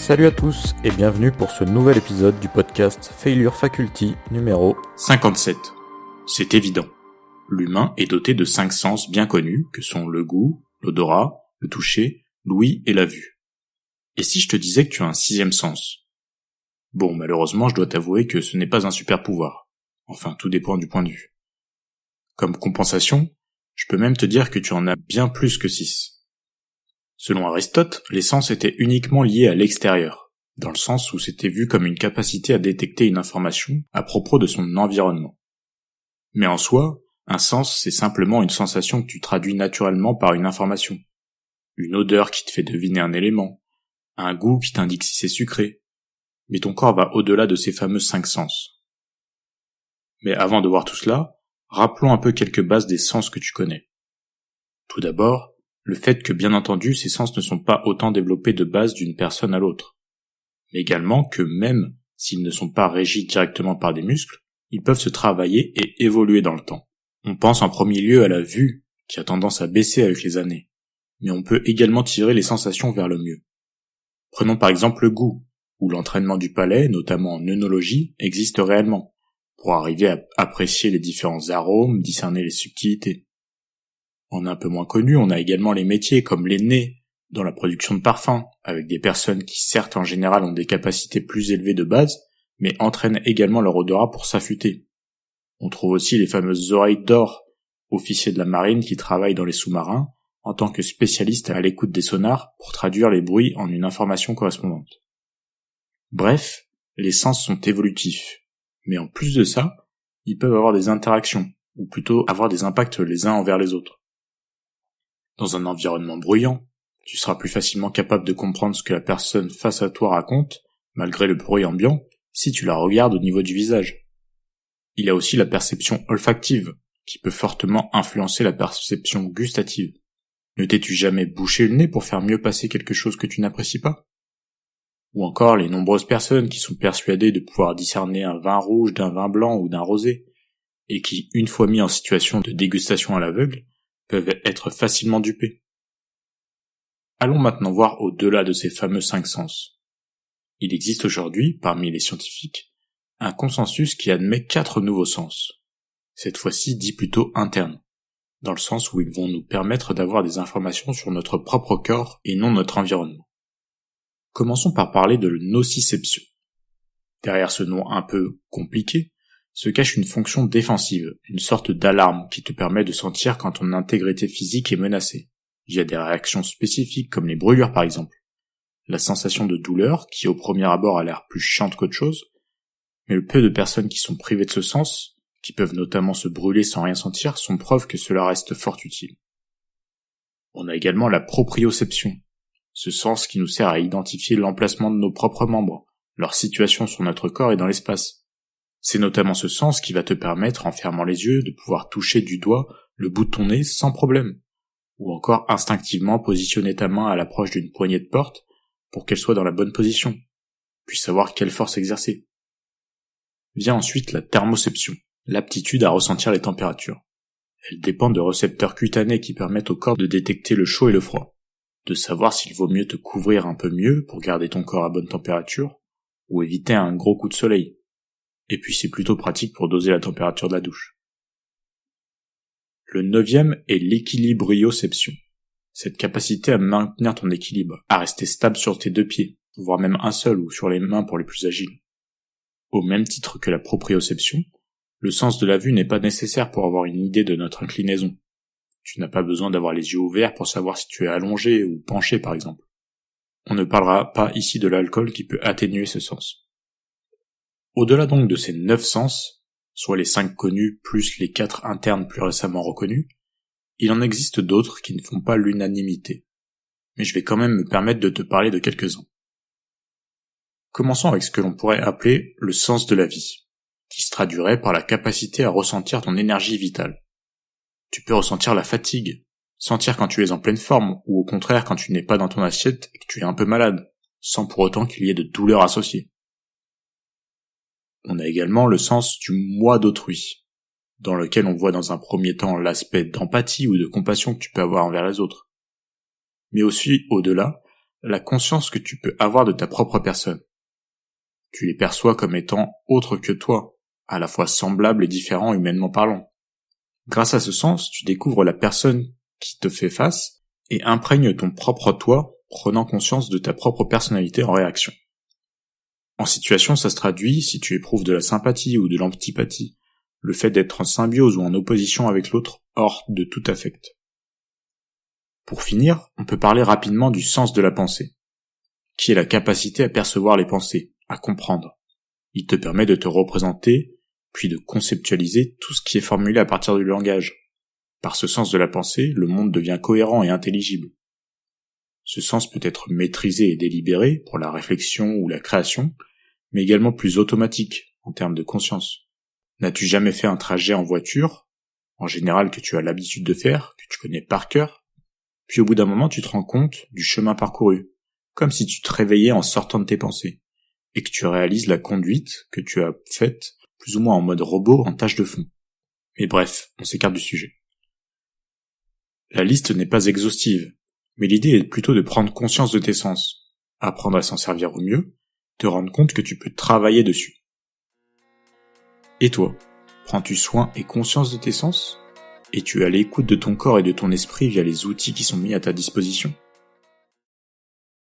Salut à tous et bienvenue pour ce nouvel épisode du podcast Failure Faculty numéro 57. C'est évident. L'humain est doté de 5 sens bien connus que sont le goût, l'odorat, le toucher, l'ouïe et la vue. Et si je te disais que tu as un 6e sens? Bon, malheureusement, je dois t'avouer que ce n'est pas un super pouvoir. Enfin, tout dépend du point de vue. Comme compensation, je peux même te dire que tu en as bien plus que 6. Selon Aristote, les sens étaient uniquement liés à l'extérieur, dans le sens où c'était vu comme une capacité à détecter une information à propos de son environnement. Mais en soi, un sens, c'est simplement une sensation que tu traduis naturellement par une information. Une odeur qui te fait deviner un élément, un goût qui t'indique si c'est sucré. Mais ton corps va au-delà de ces fameux 5 sens. Mais avant de voir tout cela, rappelons un peu quelques bases des sens que tu connais. Tout d'abord, le fait que bien entendu ces sens ne sont pas autant développés de base d'une personne à l'autre. Mais également que même s'ils ne sont pas régis directement par des muscles, ils peuvent se travailler et évoluer dans le temps. On pense en premier lieu à la vue, qui a tendance à baisser avec les années. Mais on peut également tirer les sensations vers le mieux. Prenons par exemple le goût, où l'entraînement du palais, notamment en œnologie, existe réellement, pour arriver à apprécier les différents arômes, discerner les subtilités. En un peu moins connu, on a également les métiers comme les nez, dans la production de parfums, avec des personnes qui certes en général ont des capacités plus élevées de base, mais entraînent également leur odorat pour s'affûter. On trouve aussi les fameuses oreilles d'or, officiers de la marine qui travaillent dans les sous-marins, en tant que spécialistes à l'écoute des sonars pour traduire les bruits en une information correspondante. Bref, les sens sont évolutifs, mais en plus de ça, ils peuvent avoir des interactions, ou plutôt avoir des impacts les uns envers les autres. Dans un environnement bruyant, tu seras plus facilement capable de comprendre ce que la personne face à toi raconte, malgré le bruit ambiant, si tu la regardes au niveau du visage. Il y a aussi la perception olfactive, qui peut fortement influencer la perception gustative. Ne t'es-tu jamais bouché le nez pour faire mieux passer quelque chose que tu n'apprécies pas? Ou encore les nombreuses personnes qui sont persuadées de pouvoir discerner un vin rouge d'un vin blanc ou d'un rosé, et qui, une fois mis en situation de dégustation à l'aveugle, peuvent être facilement dupés. Allons maintenant voir au-delà de ces fameux 5 sens. Il existe aujourd'hui, parmi les scientifiques, un consensus qui admet 4 nouveaux sens. Cette fois-ci dit plutôt internes, dans le sens où ils vont nous permettre d'avoir des informations sur notre propre corps et non notre environnement. Commençons par parler de nociception. Derrière ce nom un peu compliqué, se cache une fonction défensive, une sorte d'alarme qui te permet de sentir quand ton intégrité physique est menacée. Il y a des réactions spécifiques comme les brûlures par exemple. La sensation de douleur, qui au premier abord a l'air plus chiante qu'autre chose, mais le peu de personnes qui sont privées de ce sens, qui peuvent notamment se brûler sans rien sentir, sont preuves que cela reste fort utile. On a également la proprioception, ce sens qui nous sert à identifier l'emplacement de nos propres membres, leur situation sur notre corps et dans l'espace. C'est notamment ce sens qui va te permettre, en fermant les yeux, de pouvoir toucher du doigt le bout de ton nez sans problème, ou encore instinctivement positionner ta main à l'approche d'une poignée de porte pour qu'elle soit dans la bonne position, puis savoir quelle force exercer. Vient ensuite la thermoception, l'aptitude à ressentir les températures. Elle dépend de récepteurs cutanés qui permettent au corps de détecter le chaud et le froid, de savoir s'il vaut mieux te couvrir un peu mieux pour garder ton corps à bonne température, ou éviter un gros coup de soleil. Et puis c'est plutôt pratique pour doser la température de la douche. Le 9e est l'équilibrioception. Cette capacité à maintenir ton équilibre, à rester stable sur tes 2 pieds, voire même un seul ou sur les mains pour les plus agiles. Au même titre que la proprioception, le sens de la vue n'est pas nécessaire pour avoir une idée de notre inclinaison. Tu n'as pas besoin d'avoir les yeux ouverts pour savoir si tu es allongé ou penché par exemple. On ne parlera pas ici de l'alcool qui peut atténuer ce sens. Au-delà donc de ces 9 sens, soit les 5 connus plus les 4 internes plus récemment reconnus, il en existe d'autres qui ne font pas l'unanimité. Mais je vais quand même me permettre de te parler de quelques-uns. Commençons avec ce que l'on pourrait appeler le sens de la vie, qui se traduirait par la capacité à ressentir ton énergie vitale. Tu peux ressentir la fatigue, sentir quand tu es en pleine forme, ou au contraire quand tu n'es pas dans ton assiette et que tu es un peu malade, sans pour autant qu'il y ait de douleur associée. On a également le sens du moi d'autrui, dans lequel on voit dans un premier temps l'aspect d'empathie ou de compassion que tu peux avoir envers les autres. Mais aussi, au-delà, la conscience que tu peux avoir de ta propre personne. Tu les perçois comme étant autres que toi, à la fois semblables et différents humainement parlant. Grâce à ce sens, tu découvres la personne qui te fait face et imprègnes ton propre toi, prenant conscience de ta propre personnalité en réaction. En situation, ça se traduit si tu éprouves de la sympathie ou de l'antipathie, le fait d'être en symbiose ou en opposition avec l'autre hors de tout affect. Pour finir, on peut parler rapidement du sens de la pensée, qui est la capacité à percevoir les pensées, à comprendre. Il te permet de te représenter, puis de conceptualiser tout ce qui est formulé à partir du langage. Par ce sens de la pensée, le monde devient cohérent et intelligible. Ce sens peut être maîtrisé et délibéré pour la réflexion ou la création, mais également plus automatique en termes de conscience. N'as-tu jamais fait un trajet en voiture, en général que tu as l'habitude de faire, que tu connais par cœur, puis au bout d'un moment tu te rends compte du chemin parcouru, comme si tu te réveillais en sortant de tes pensées, et que tu réalises la conduite que tu as faite plus ou moins en mode robot en tâche de fond. Mais bref, on s'écarte du sujet. La liste n'est pas exhaustive, mais l'idée est plutôt de prendre conscience de tes sens, apprendre à s'en servir au mieux, te rendre compte que tu peux travailler dessus. Et toi, prends-tu soin et conscience de tes sens ? Es-tu à l'écoute de ton corps et de ton esprit via les outils qui sont mis à ta disposition ?